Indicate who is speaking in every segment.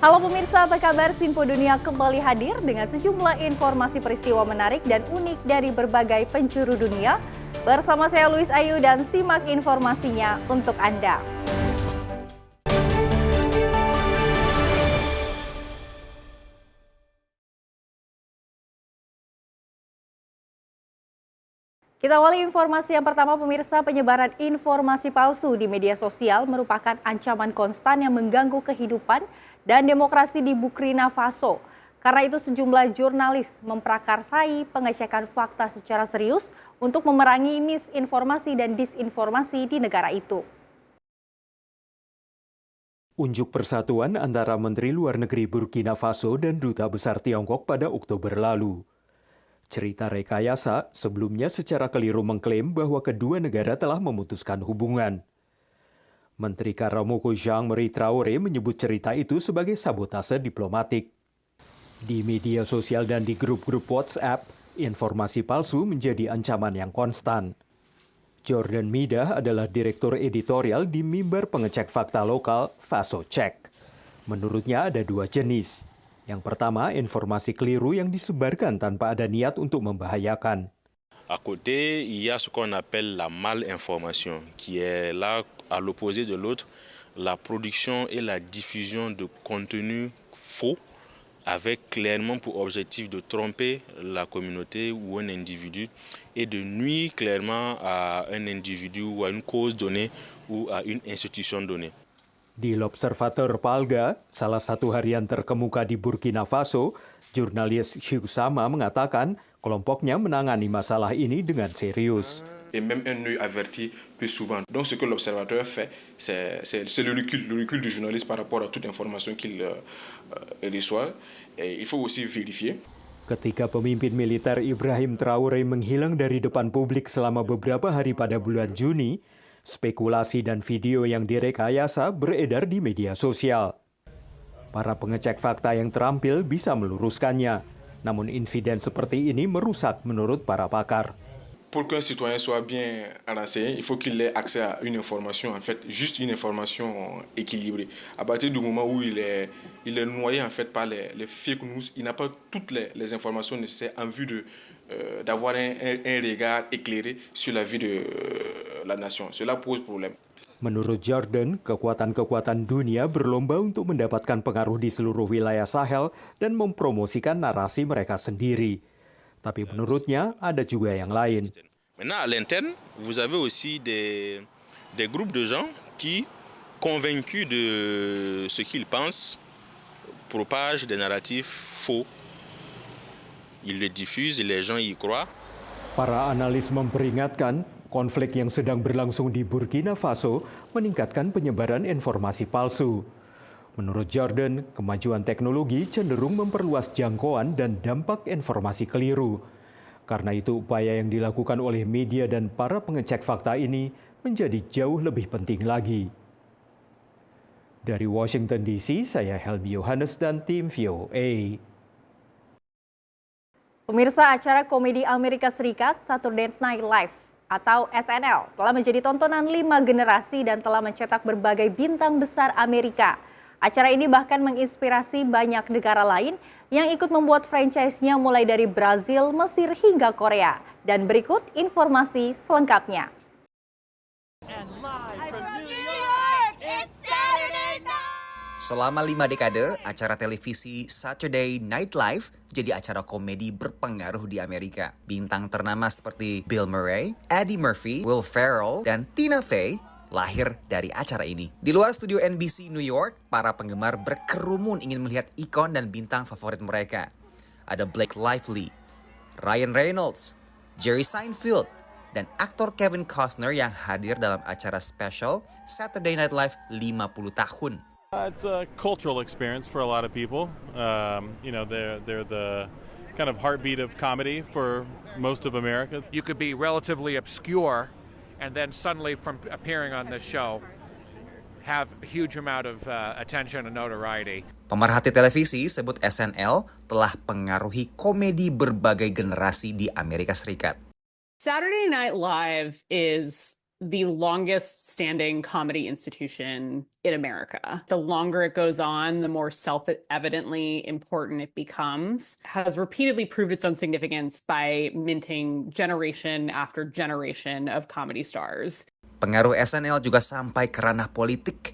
Speaker 1: Halo pemirsa, apa kabar? Simpo Dunia kembali hadir dengan sejumlah informasi peristiwa menarik dan unik dari berbagai penjuru dunia. Bersama saya Luis Ayu dan simak informasinya untuk Anda. Kita awali informasi yang pertama, pemirsa. Penyebaran informasi palsu di media sosial merupakan ancaman konstan yang mengganggu kehidupan dan demokrasi di Burkina Faso. Karena itu sejumlah jurnalis memprakarsai pengecekan fakta secara serius untuk memerangi misinformasi dan disinformasi di negara itu.
Speaker 2: Unjuk persatuan antara Menteri Luar Negeri Burkina Faso dan Duta Besar Tiongkok pada Oktober lalu. Cerita rekayasa sebelumnya secara keliru mengklaim bahwa kedua negara telah memutuskan hubungan. Menteri Karamoko Jean-Marie Traoré menyebut cerita itu sebagai sabotase diplomatik. Di media sosial dan di grup-grup WhatsApp, informasi palsu menjadi ancaman yang konstan. Jordan Midah adalah direktur editorial di mimbar pengecek fakta lokal Faso Check. Menurutnya ada dua jenis. Yang pertama, informasi keliru yang disebarkan tanpa ada niat untuk membahayakan.
Speaker 3: À côté, il y a ce qu'on appelle la malinformation, qui est là à l'opposé de l'autre, la production et la diffusion de contenu faux, avec clairement pour objectif de tromper la communauté ou un individu et de nuire clairement à un individu ou à une cause donnée ou à une institution donnée.
Speaker 2: Di L'Observateur Palga, salah satu harian terkemuka di Burkina Faso, jurnalis Chiu Sama mengatakan kelompoknya menangani masalah ini dengan serius.
Speaker 4: Et même un œil averti plus souvent. Donc ce que l'observateur fait, c'est le recul du journaliste par rapport à toute information qu'il reçoit. Et il faut aussi vérifier.
Speaker 2: Ketika pemimpin militer Ibrahim Traoré menghilang dari depan publik selama beberapa hari pada bulan Juni, spekulasi dan video yang direkayasa beredar di media sosial. Para pengecek fakta yang terampil bisa meluruskannya, namun insiden seperti ini merusak menurut para pakar.
Speaker 4: Pour qu'un citoyen soit bien renseigné, il faut qu'il ait accès à une information, en fait, juste une information équilibrée. À partir du moment où il est noyé en fait par les fake news, il n'a pas toutes les informations nécessaires en vue d'avoir un regard éclairé sur la vie de la nation. Cela pose problème.
Speaker 2: Menurut Jordan, kekuatan-kekuatan dunia berlomba untuk mendapatkan pengaruh di seluruh wilayah Sahel dan mempromosikan narasi mereka sendiri. Tapi menurutnya ada juga yang lain.
Speaker 3: Maintenant, à l'interne, vous avez aussi des groupes de gens qui, convaincus de ce qu'ils pensent, propagent des narratifs faux. Ils le diffusent et les gens y croient.
Speaker 2: Para analis memperingatkan, konflik yang sedang berlangsung di Burkina Faso meningkatkan penyebaran informasi palsu. Menurut Jordan, kemajuan teknologi cenderung memperluas jangkauan dan dampak informasi keliru. Karena itu, upaya yang dilakukan oleh media dan para pengecek fakta ini menjadi jauh lebih penting lagi. Dari Washington DC, saya Helmi Yohanes dan tim VOA.
Speaker 1: Pemirsa, acara komedi Amerika Serikat Saturday Night Live atau SNL telah menjadi tontonan 5 generasi dan telah mencetak berbagai bintang besar Amerika. Acara ini bahkan menginspirasi banyak negara lain yang ikut membuat franchise-nya mulai dari Brazil, Mesir hingga Korea. Dan berikut informasi selengkapnya.
Speaker 5: Selama 5 dekade, acara televisi Saturday Night Live jadi acara komedi berpengaruh di Amerika. Bintang ternama seperti Bill Murray, Eddie Murphy, Will Ferrell, dan Tina Fey lahir dari acara ini. Di luar studio NBC New York, para penggemar berkerumun ingin melihat ikon dan bintang favorit mereka. Ada Blake Lively, Ryan Reynolds, Jerry Seinfeld, dan aktor Kevin Costner yang hadir dalam acara spesial Saturday Night Live 50 tahun.
Speaker 6: It's a cultural experience for a lot of people. They're the kind of heartbeat of comedy for most of America.
Speaker 7: You could be relatively obscure and then suddenly from appearing on this show have a huge amount of attention and notoriety.
Speaker 5: Pemerhati televisi sebut SNL telah pengaruhi komedi berbagai generasi di Amerika Serikat.
Speaker 8: Saturday Night Live is the longest standing comedy institution in America. The longer it goes on, the more self-evidently important it becomes. Has repeatedly proved its own significance by minting generation after generation of comedy stars.
Speaker 5: Pengaruh SNL juga sampai ke ranah politik.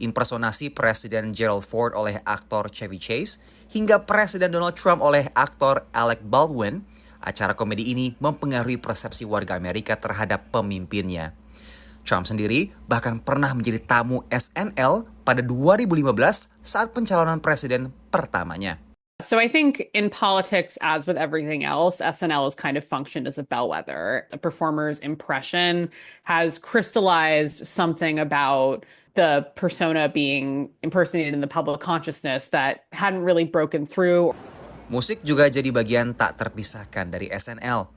Speaker 5: Impersonasi Presiden Gerald Ford oleh aktor Chevy Chase hingga Presiden Donald Trump oleh aktor Alec Baldwin, acara komedi ini mempengaruhi persepsi warga Amerika terhadap pemimpinnya. Trump sendiri bahkan pernah menjadi tamu SNL pada 2015 saat pencalonan presiden pertamanya.
Speaker 8: So I think in politics, as with everything else, SNL has kind of functioned as a bellwether. The performer's impression has crystallized something about the persona being impersonated in the public consciousness that hadn't really broken through.
Speaker 5: Musik juga jadi bagian tak terpisahkan dari SNL.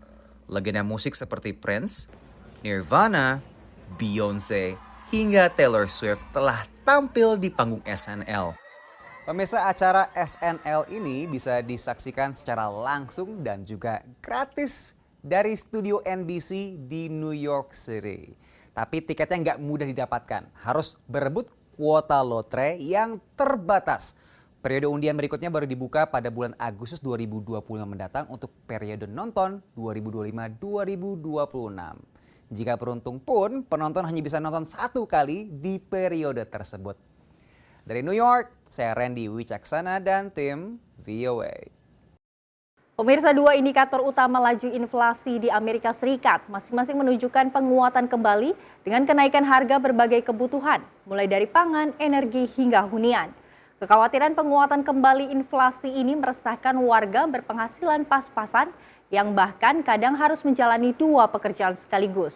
Speaker 5: Legenda musik seperti Prince, Nirvana, Beyoncé, hingga Taylor Swift telah tampil di panggung SNL. Pemirsa, acara SNL ini bisa disaksikan secara langsung dan juga gratis dari studio NBC di New York City. Tapi tiketnya nggak mudah didapatkan, harus berebut kuota lotre yang terbatas. Periode undian berikutnya baru dibuka pada bulan Agustus 2025 mendatang untuk periode nonton 2025-2026. Jika beruntung pun, penonton hanya bisa nonton satu kali di periode tersebut. Dari New York, saya Randy Wicaksana dan tim VOA.
Speaker 1: Pemirsa, dua indikator utama laju inflasi di Amerika Serikat masing-masing menunjukkan penguatan kembali dengan kenaikan harga berbagai kebutuhan, mulai dari pangan, energi, hingga hunian. Kekhawatiran penguatan kembali inflasi ini meresahkan warga berpenghasilan pas-pasan yang bahkan kadang harus menjalani dua pekerjaan sekaligus.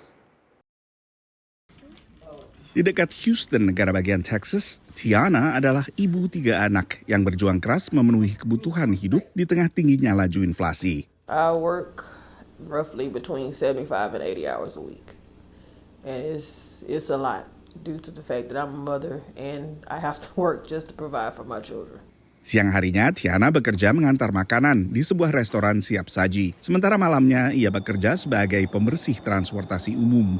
Speaker 9: Di dekat Houston, negara bagian Texas, Tiana adalah ibu 3 anak yang berjuang keras memenuhi kebutuhan hidup di tengah tingginya laju inflasi.
Speaker 10: I work roughly between 75 and 80 hours a week. And it's a lot due to the fact that I'm a mother and I have to work just to provide for my children.
Speaker 9: Siang harinya, Tiana bekerja mengantar makanan di sebuah restoran siap saji. Sementara malamnya, ia bekerja sebagai pembersih transportasi umum.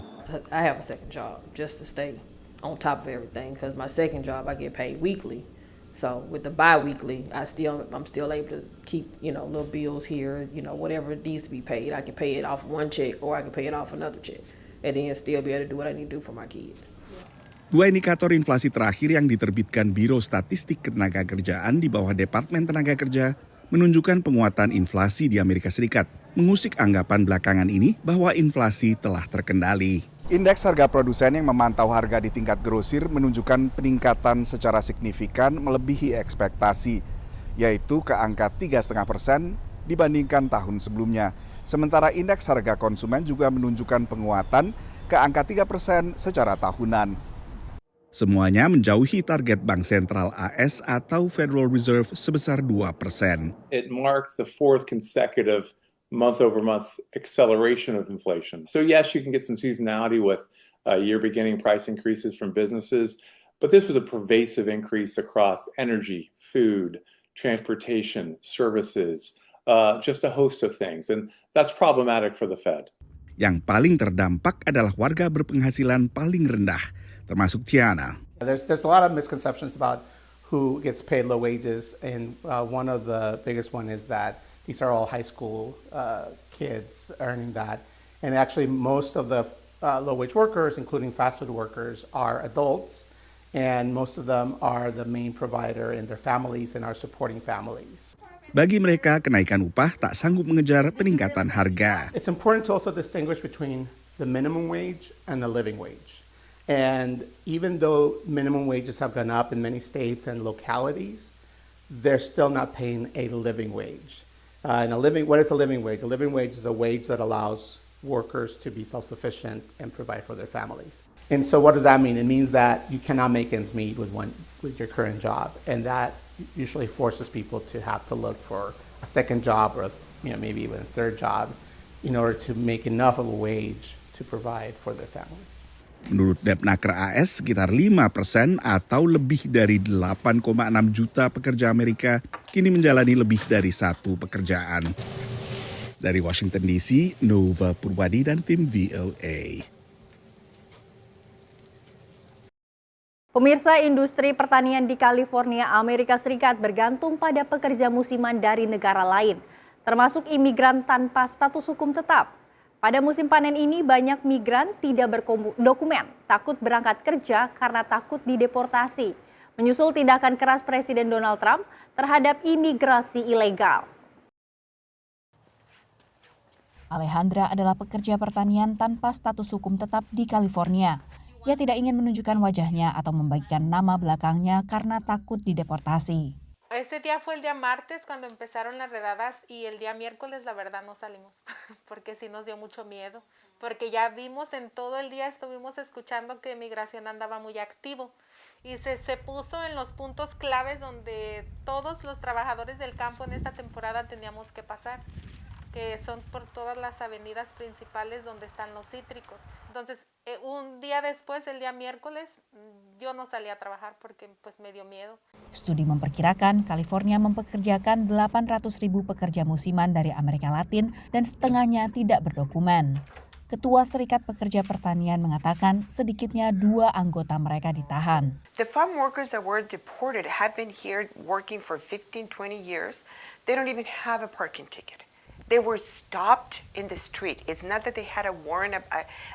Speaker 10: I have a second job just to stay on top of everything because my second job I get paid weekly. So with the bi-weekly, I'm still able to keep, little bills here, whatever it needs to be paid. I can pay it off one check or I can pay it off another check and then still be able to do what I need to do for my kids.
Speaker 9: Dua indikator inflasi terakhir yang diterbitkan Biro Statistik Ketenagakerjaan di bawah Departemen Tenaga Kerja menunjukkan penguatan inflasi di Amerika Serikat, mengusik anggapan belakangan ini bahwa inflasi telah terkendali.
Speaker 11: Indeks harga produsen yang memantau harga di tingkat grosir menunjukkan peningkatan secara signifikan melebihi ekspektasi, yaitu ke angka 3,5% dibandingkan tahun sebelumnya. Sementara indeks harga konsumen juga menunjukkan penguatan ke angka 3% secara tahunan.
Speaker 9: Semuanya menjauhi target Bank Sentral AS atau Federal Reserve sebesar 2%.
Speaker 12: It marked the fourth consecutive month-over-month acceleration of inflation. So yes, you can get some seasonality with year-beginning price increases from businesses, but this was a pervasive increase across energy, food, transportation, services, just a host of things, and that's problematic for the Fed.
Speaker 9: Yang paling terdampak adalah warga berpenghasilan paling rendah, termasuk Tiana.
Speaker 13: There's a lot of misconceptions about who gets paid low wages, and one of the biggest one is that these are all high school kids earning that. And actually most of the low-wage workers, including fast food workers, are adults, and most of them are the main provider in their families and are supporting families.
Speaker 9: Bagi mereka, kenaikan upah tak sanggup mengejar peningkatan harga.
Speaker 13: It's important to also distinguish between the minimum wage and the living wage. And even though minimum wages have gone up in many states and localities, they're still not paying a living wage. What is a living wage? A living wage is a wage that allows workers to be self-sufficient and provide for their families. And so what does that mean? It means that you cannot make ends meet with your current job, and that usually forces people to have to look for a second job or maybe even a third job in order to make enough of a wage to provide for their families.
Speaker 9: Menurut Depnaker AS, sekitar 5% atau lebih dari 8,6 juta pekerja Amerika kini menjalani lebih dari satu pekerjaan. Dari Washington DC, Nova Purwadi dan tim VOA.
Speaker 1: Pemirsa, industri pertanian di California, Amerika Serikat bergantung pada pekerja musiman dari negara lain, termasuk imigran tanpa status hukum tetap. Pada musim panen ini banyak migran tidak berdokumen, takut berangkat kerja karena takut dideportasi. Menyusul tindakan keras Presiden Donald Trump terhadap imigrasi ilegal.
Speaker 14: Alejandra adalah pekerja pertanian tanpa status hukum tetap di California. Ia tidak ingin menunjukkan wajahnya atau membagikan nama belakangnya karena takut dideportasi.
Speaker 15: Este día fue el día martes cuando empezaron las redadas y el día miércoles la verdad no salimos porque sí nos dio mucho miedo, porque ya vimos en todo el día, estuvimos escuchando que migración andaba muy activo y se puso en los puntos claves donde todos los trabajadores del campo en esta temporada teníamos que pasar, que son por todas las avenidas principales donde están los cítricos. Entonces, un día después, el día miércoles, yo no salí a trabajar porque pues me dio miedo.
Speaker 14: Studi memperkirakan California mempekerjakan 800.000 pekerja musiman dari Amerika Latin dan setengahnya tidak berdokumen. Ketua Serikat Pekerja Pertanian mengatakan sedikitnya 2 anggota mereka ditahan.
Speaker 16: The farm workers that were deported have been here working for 15, 20 years. They don't even have a parking ticket. They were stopped in the street. It's not that they had a warrant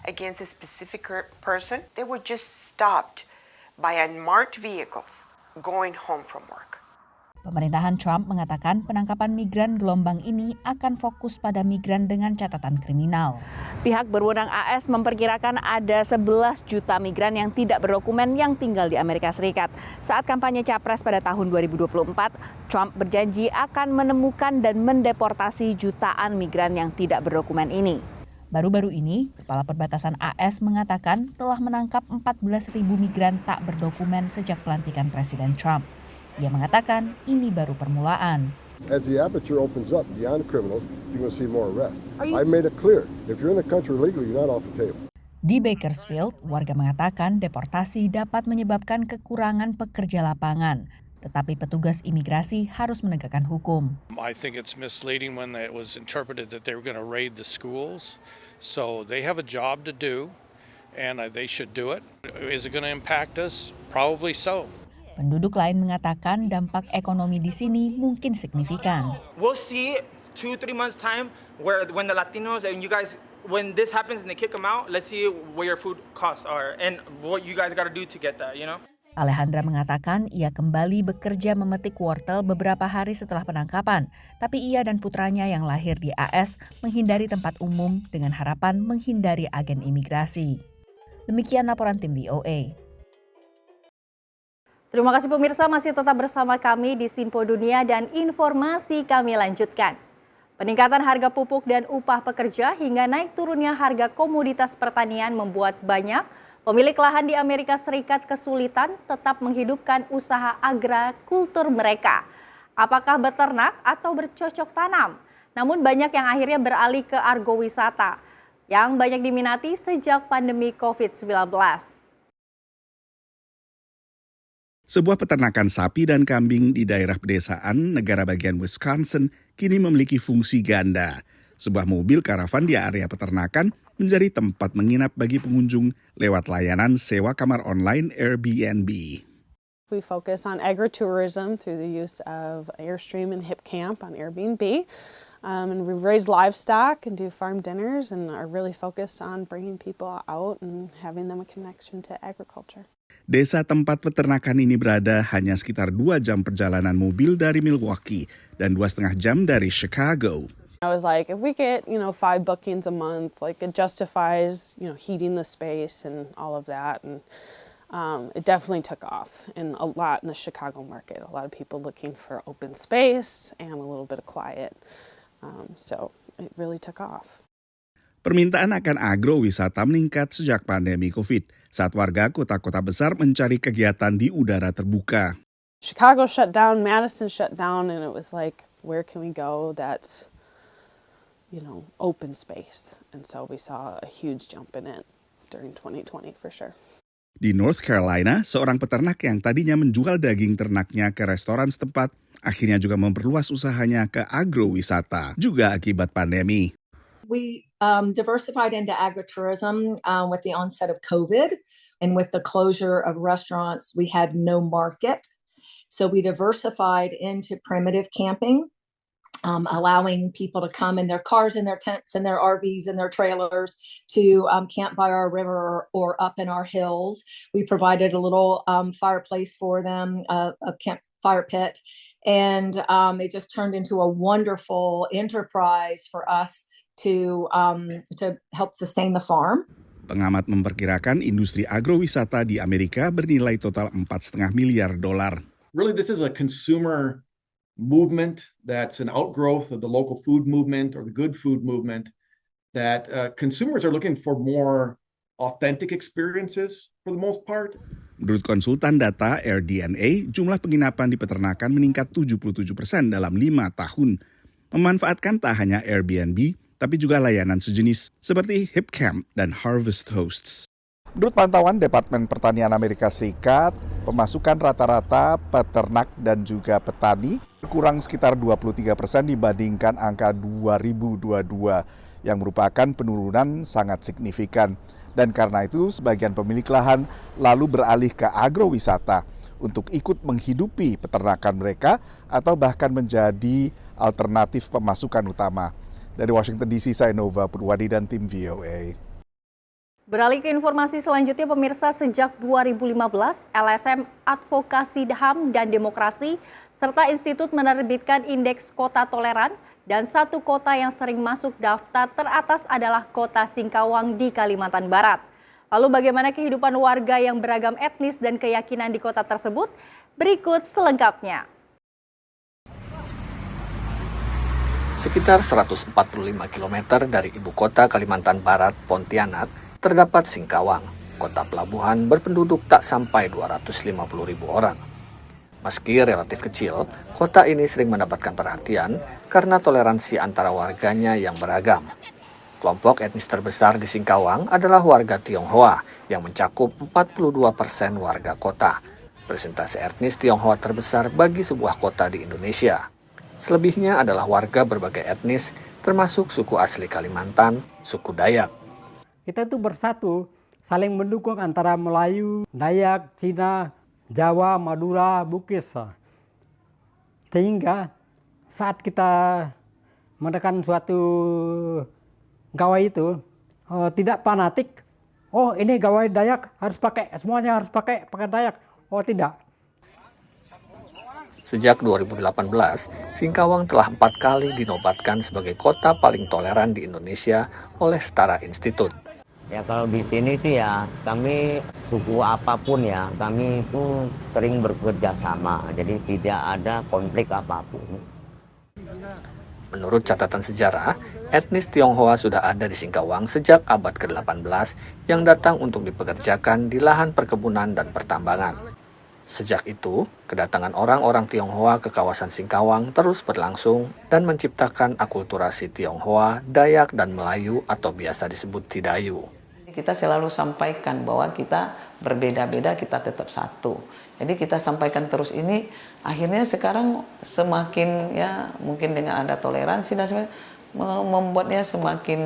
Speaker 16: against a specific person. They were just stopped by unmarked vehicles going home from work.
Speaker 14: Pemerintahan Trump mengatakan penangkapan migran gelombang ini akan fokus pada migran dengan catatan kriminal.
Speaker 1: Pihak berwenang AS memperkirakan ada 11 juta migran yang tidak berdokumen yang tinggal di Amerika Serikat. Saat kampanye Capres pada tahun 2024, Trump berjanji akan menemukan dan mendeportasi jutaan migran yang tidak berdokumen ini.
Speaker 14: Baru-baru ini, Kepala Perbatasan AS mengatakan telah menangkap 14.000 migran tak berdokumen sejak pelantikan Presiden Trump. Ia mengatakan ini baru permulaan.
Speaker 17: As the aperture opens up beyond criminals, you're going to see more arrests. I made it clear, if you're in the country illegally, you're not off the table.
Speaker 14: Di Bakersfield, warga mengatakan deportasi dapat menyebabkan kekurangan pekerja lapangan, tetapi petugas imigrasi harus menegakkan hukum.
Speaker 7: I think it's misleading when it was interpreted that they were going to raid the schools. So they have a job to do, and they should do it. Is it going to impact us? Probably so.
Speaker 14: Penduduk lain mengatakan dampak ekonomi di sini mungkin signifikan.
Speaker 18: We'll see 2-3 months time when the Latinos and you guys, when this happens and they kick them out, let's see where your food costs are and what you guys got to do to get that, you know.
Speaker 14: Alejandra mengatakan ia kembali bekerja memetik wortel beberapa hari setelah penangkapan, tapi ia dan putranya yang lahir di AS menghindari tempat umum dengan harapan menghindari agen imigrasi. Demikian laporan tim VOA.
Speaker 1: Terima kasih pemirsa, masih tetap bersama kami di Sinpo Dunia dan informasi kami lanjutkan. Peningkatan harga pupuk dan upah pekerja hingga naik turunnya harga komoditas pertanian membuat banyak pemilik lahan di Amerika Serikat kesulitan tetap menghidupkan usaha agrakultur mereka. Apakah beternak atau bercocok tanam? Namun banyak yang akhirnya beralih ke agrowisata yang banyak diminati sejak pandemi COVID-19.
Speaker 9: Sebuah peternakan sapi dan kambing di daerah pedesaan negara bagian Wisconsin kini memiliki fungsi ganda. Sebuah mobil karavan di area peternakan menjadi tempat menginap bagi pengunjung lewat layanan sewa kamar online Airbnb.
Speaker 19: We focus on agritourism through the use of Airstream and HipCamp on Airbnb. And we raise livestock and do farm dinners and are really focused on bringing people out and having them a connection to agriculture.
Speaker 9: Desa tempat peternakan ini berada hanya sekitar 2 jam perjalanan mobil dari Milwaukee dan 2,5 jam dari Chicago.
Speaker 19: I was like, if we get, 5 bookings a month, like it justifies, heating the space and all of that. And it definitely took off and a lot in the Chicago market. A lot of people looking for open space and a little bit of quiet. So it really took off.
Speaker 9: Permintaan akan agrowisata meningkat sejak pandemi COVID, saat warga kota-kota besar mencari kegiatan di udara terbuka.
Speaker 19: Chicago shut down, Madison shut down, and it was like, where can we go that's, open space? And so we saw a huge jump in it during 2020 for sure.
Speaker 9: Di North Carolina, seorang peternak yang tadinya menjual daging ternaknya ke restoran setempat, akhirnya juga memperluas usahanya ke agrowisata, juga akibat pandemi.
Speaker 20: We diversified into agritourism with the onset of COVID, and with the closure of restaurants, we had no market. So we diversified into primitive camping, allowing people to come in their cars, in their tents, in their RVs, in their trailers to camp by our river or up in our hills. We provided a little fireplace for them, a campfire pit, and it just turned into a wonderful enterprise for us to help sustain the farm.
Speaker 9: Pengamat memperkirakan industri agrowisata di Amerika bernilai total $4,5 miliar.
Speaker 21: Really, this is a consumer movement that's an outgrowth of the local food movement or the good food movement, that consumers are looking for more authentic experiences for the most part.
Speaker 9: Menurut konsultan data AirDNA, jumlah penginapan di peternakan meningkat 77% dalam 5 tahun. Memanfaatkan tak hanya Airbnb, tapi juga layanan sejenis seperti HipCamp dan Harvest Hosts.
Speaker 11: Menurut pantauan Departemen Pertanian Amerika Serikat, pemasukan rata-rata peternak dan juga petani berkurang sekitar 23% dibandingkan angka 2022 yang merupakan penurunan sangat signifikan. Dan karena itu sebagian pemilik lahan lalu beralih ke agrowisata untuk ikut menghidupi peternakan mereka atau bahkan menjadi alternatif pemasukan utama. Dari Washington DC, saya Nova Purwadi dan tim VOA.
Speaker 1: Beralih ke informasi selanjutnya, pemirsa, sejak 2015, LSM Advokasi HAM dan Demokrasi serta Institut menerbitkan Indeks Kota Toleran, dan satu kota yang sering masuk daftar teratas adalah Kota Singkawang di Kalimantan Barat. Lalu bagaimana kehidupan warga yang beragam etnis dan keyakinan di kota tersebut? Berikut selengkapnya.
Speaker 22: Sekitar 145 km dari ibu kota Kalimantan Barat, Pontianak, terdapat Singkawang, kota pelabuhan berpenduduk tak sampai 250.000 orang. Meski relatif kecil, kota ini sering mendapatkan perhatian karena toleransi antara warganya yang beragam. Kelompok etnis terbesar di Singkawang adalah warga Tionghoa yang mencakup 42% warga kota. Presentasi etnis Tionghoa terbesar bagi sebuah kota di Indonesia. Selebihnya adalah warga berbagai etnis, termasuk suku asli Kalimantan, suku Dayak.
Speaker 23: Kita itu bersatu, saling mendukung antara Melayu, Dayak, Cina, Jawa, Madura, Bugis. Sehingga saat kita menekan suatu gawai itu, tidak fanatik, oh ini gawai Dayak harus pakai, semuanya harus pakai Dayak. Oh tidak.
Speaker 22: Sejak 2018, Singkawang telah 4 kali dinobatkan sebagai kota paling toleran di Indonesia oleh Setara Institut.
Speaker 24: Ya kalau di sini sih ya, kami suku apapun ya, kami itu sering bekerja sama, jadi tidak ada konflik apapun.
Speaker 22: Menurut catatan sejarah, etnis Tionghoa sudah ada di Singkawang sejak abad ke-18 yang datang untuk dipekerjakan di lahan perkebunan dan pertambangan. Sejak itu, kedatangan orang-orang Tionghoa ke kawasan Singkawang terus berlangsung dan menciptakan akulturasi Tionghoa, Dayak, dan Melayu atau biasa disebut Tidayu.
Speaker 25: Kita selalu sampaikan bahwa kita berbeda-beda, kita tetap satu. Jadi kita sampaikan terus ini, akhirnya sekarang semakin ya mungkin dengan ada toleransi dan sebagainya, membuatnya semakin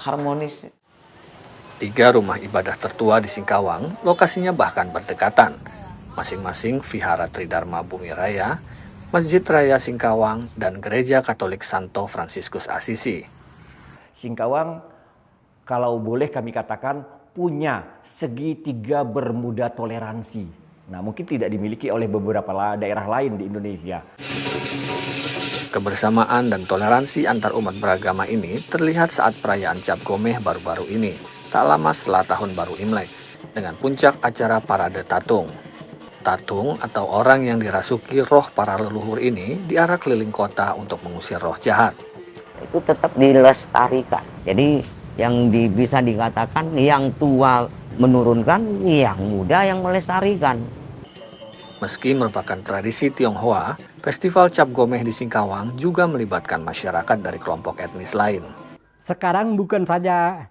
Speaker 25: harmonis.
Speaker 22: 3 rumah ibadah tertua di Singkawang, lokasinya bahkan berdekatan. Masing-masing Vihara Tridharma Bumi Raya, Masjid Raya Singkawang, dan Gereja Katolik Santo Fransiskus Asisi.
Speaker 26: Singkawang, kalau boleh kami katakan, punya segitiga bermuda toleransi. Nah, mungkin tidak dimiliki oleh beberapa daerah lain di Indonesia.
Speaker 22: Kebersamaan dan toleransi antar umat beragama ini terlihat saat perayaan Cap Gomeh baru-baru ini, tak lama setelah Tahun Baru Imlek, dengan puncak acara Parade Tatung. Tatung atau orang yang dirasuki roh para leluhur ini diarak keliling kota untuk mengusir roh jahat.
Speaker 24: Itu tetap dilestarikan. Jadi yang bisa dikatakan yang tua menurunkan, yang muda yang melestarikan.
Speaker 22: Meski merupakan tradisi Tionghoa, Festival Cap Gomeh di Singkawang juga melibatkan masyarakat dari kelompok etnis lain.
Speaker 23: Sekarang bukan saja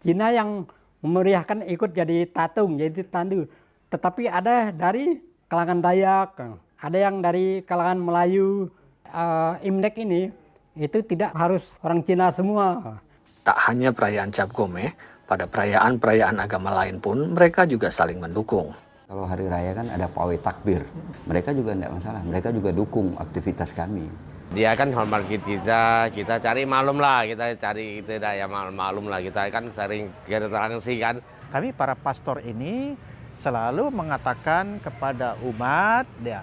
Speaker 23: Cina yang memeriahkan ikut jadi tatung, jadi tandu. Tetapi ada dari kalangan Dayak, ada yang dari kalangan Melayu. Imlek ini itu tidak harus orang Cina semua.
Speaker 22: Tak hanya perayaan Cap Gomeh, pada perayaan-perayaan agama lain pun mereka juga saling mendukung.
Speaker 2: Kalau hari raya kan ada pawai takbir, mereka juga tidak masalah, mereka juga dukung aktivitas kami.
Speaker 24: Dia kan hormat kita cari maklum lah, kita cari itu dah ya maklum lah, kita kan sering berinteraksi kan.
Speaker 3: Kami para pastor ini selalu mengatakan kepada umat, ya,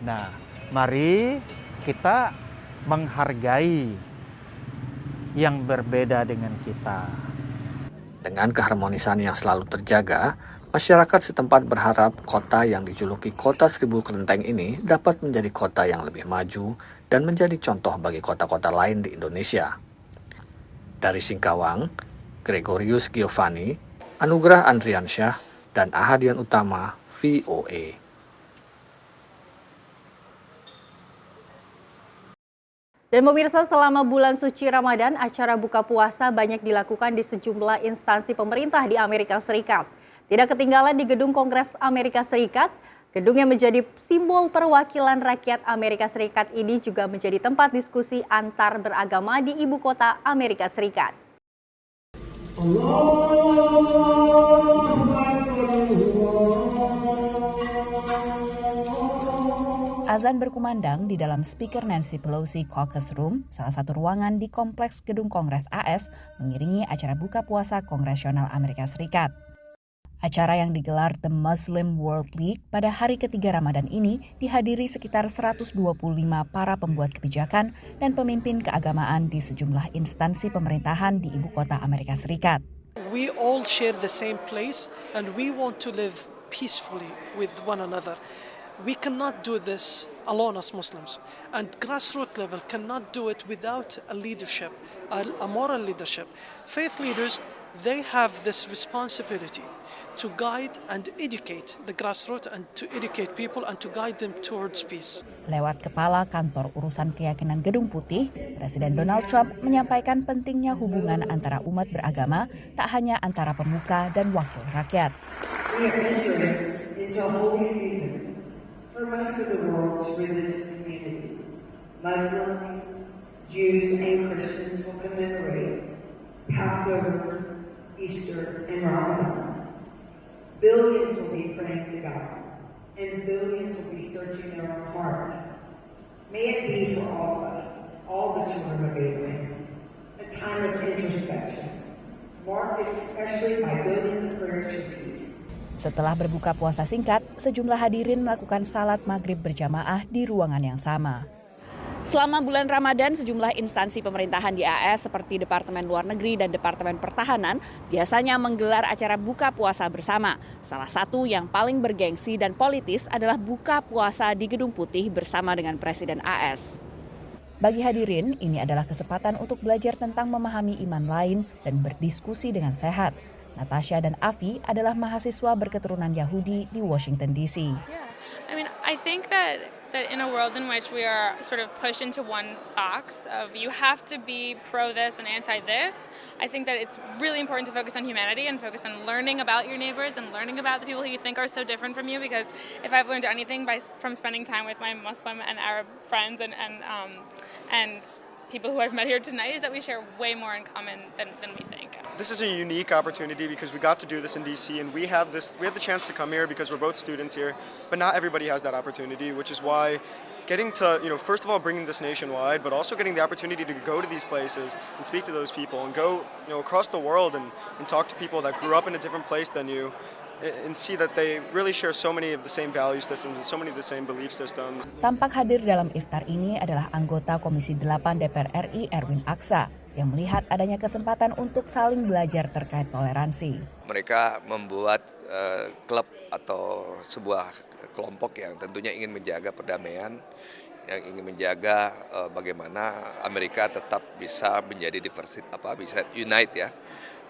Speaker 3: nah mari kita menghargai yang berbeda dengan kita.
Speaker 22: Dengan keharmonisan yang selalu terjaga, masyarakat setempat berharap kota yang dijuluki Kota Seribu Kelenteng ini dapat menjadi kota yang lebih maju dan menjadi contoh bagi kota-kota lain di Indonesia. Dari Singkawang, Gregorius Giovanni, Anugrah Andriansyah, dan Ahadian Utama, VOA.
Speaker 1: Dan pemirsa, selama bulan suci Ramadan, acara buka puasa banyak dilakukan di sejumlah instansi pemerintah di Amerika Serikat. Tidak ketinggalan di Gedung Kongres Amerika Serikat, gedung yang menjadi simbol perwakilan rakyat Amerika Serikat ini juga menjadi tempat diskusi antar beragama di ibu kota Amerika Serikat.
Speaker 14: Azan berkumandang di dalam speaker Nancy Pelosi Caucus Room, salah satu ruangan di kompleks Gedung Kongres AS, mengiringi acara buka puasa Kongresional Amerika Serikat. Acara yang digelar The Muslim World League pada hari ketiga Ramadan ini dihadiri sekitar 125 para pembuat kebijakan dan pemimpin keagamaan di sejumlah instansi pemerintahan di ibu kota Amerika Serikat.
Speaker 4: We all share the same place and we want to live peacefully with one another. We cannot do this alone as Muslims, and grassroots level cannot do it without a leadership, a moral leadership. Faith leaders, they have this responsibility to guide and educate the grassroots and to educate people and to guide them towards peace.
Speaker 14: Lewat Kepala Kantor Urusan Keyakinan Gedung Putih, Presiden Donald Trump menyampaikan pentingnya hubungan antara umat beragama, tak hanya antara pemuka dan wakil rakyat.
Speaker 5: We are entering into a holy season for most of the world's religious communities. Muslims, Jews, and Christians will commemorate Passover, Easter, and Ramadan. Billions will be praying to God, and billions will be searching their own hearts. May it be for all of us, all the children of Abraham, a time of introspection, marked especially by billions of prayers for peace.
Speaker 14: Setelah berbuka puasa singkat, sejumlah hadirin melakukan salat maghrib berjamaah di ruangan yang sama. Selama bulan Ramadan, sejumlah instansi pemerintahan di AS seperti Departemen Luar Negeri dan Departemen Pertahanan biasanya menggelar acara buka puasa bersama. Salah satu yang paling bergengsi dan politis adalah buka puasa di Gedung Putih bersama dengan Presiden AS. Bagi hadirin, ini adalah kesempatan untuk belajar tentang memahami iman lain dan berdiskusi dengan sehat. Natasha dan Afi adalah mahasiswa berketurunan Yahudi di Washington, D.C.
Speaker 6: I think that in a world in which we are sort of pushed into one box of you have to be pro this and anti this, I think that it's really important to focus on humanity and focus on learning about your neighbors and learning about the people who you think are so different from you, because if I've learned anything from spending time with my Muslim and Arab friends and people who I've met here tonight is that we share way more in common than we think.
Speaker 8: This is a unique opportunity because we got to do this in DC, and we had the chance to come here because we're both students here, but not everybody has that opportunity, which is why getting to, first of all, bringing this nationwide, but also getting the opportunity to go to these places and speak to those people and go, across the world and talk to people that grew up in a different place than you, and see that they really share so many of the same value systems and so many of the same belief systems.
Speaker 14: Tampak hadir dalam iftar ini adalah anggota Komisi 8 DPR RI Erwin Aksa yang melihat adanya kesempatan untuk saling belajar terkait toleransi.
Speaker 27: Mereka membuat klub atau sebuah kelompok yang tentunya ingin menjaga perdamaian, yang ingin menjaga bagaimana Amerika tetap bisa menjadi bisa unite ya.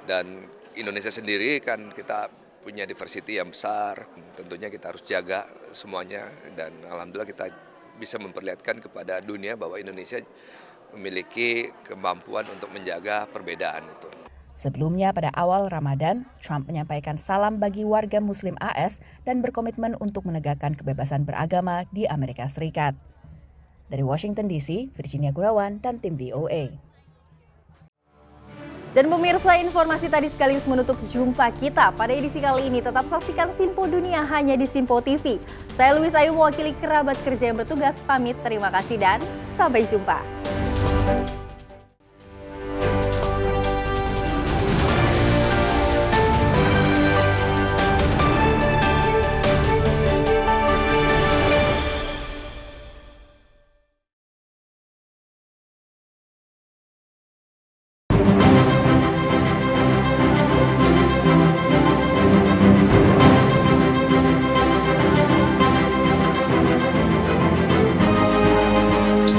Speaker 27: Dan Indonesia sendiri kan kita punya diversity yang besar, tentunya kita harus jaga semuanya, dan alhamdulillah kita bisa memperlihatkan kepada dunia bahwa Indonesia memiliki kemampuan untuk menjaga perbedaan itu.
Speaker 14: Sebelumnya pada awal Ramadan, Trump menyampaikan salam bagi warga Muslim AS dan berkomitmen untuk menegakkan kebebasan beragama di Amerika Serikat. Dari Washington DC, Virginia Gunawan dan tim VOA.
Speaker 1: Dan pemirsa, informasi tadi sekaligus menutup jumpa kita pada edisi kali ini. Tetap saksikan Simpo Dunia hanya di Simpo TV. Saya Louis Ayu mewakili kerabat kerja yang bertugas pamit. Terima kasih dan sampai jumpa.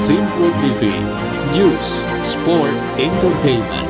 Speaker 7: Simpo TV, News, Sport, Entertainment.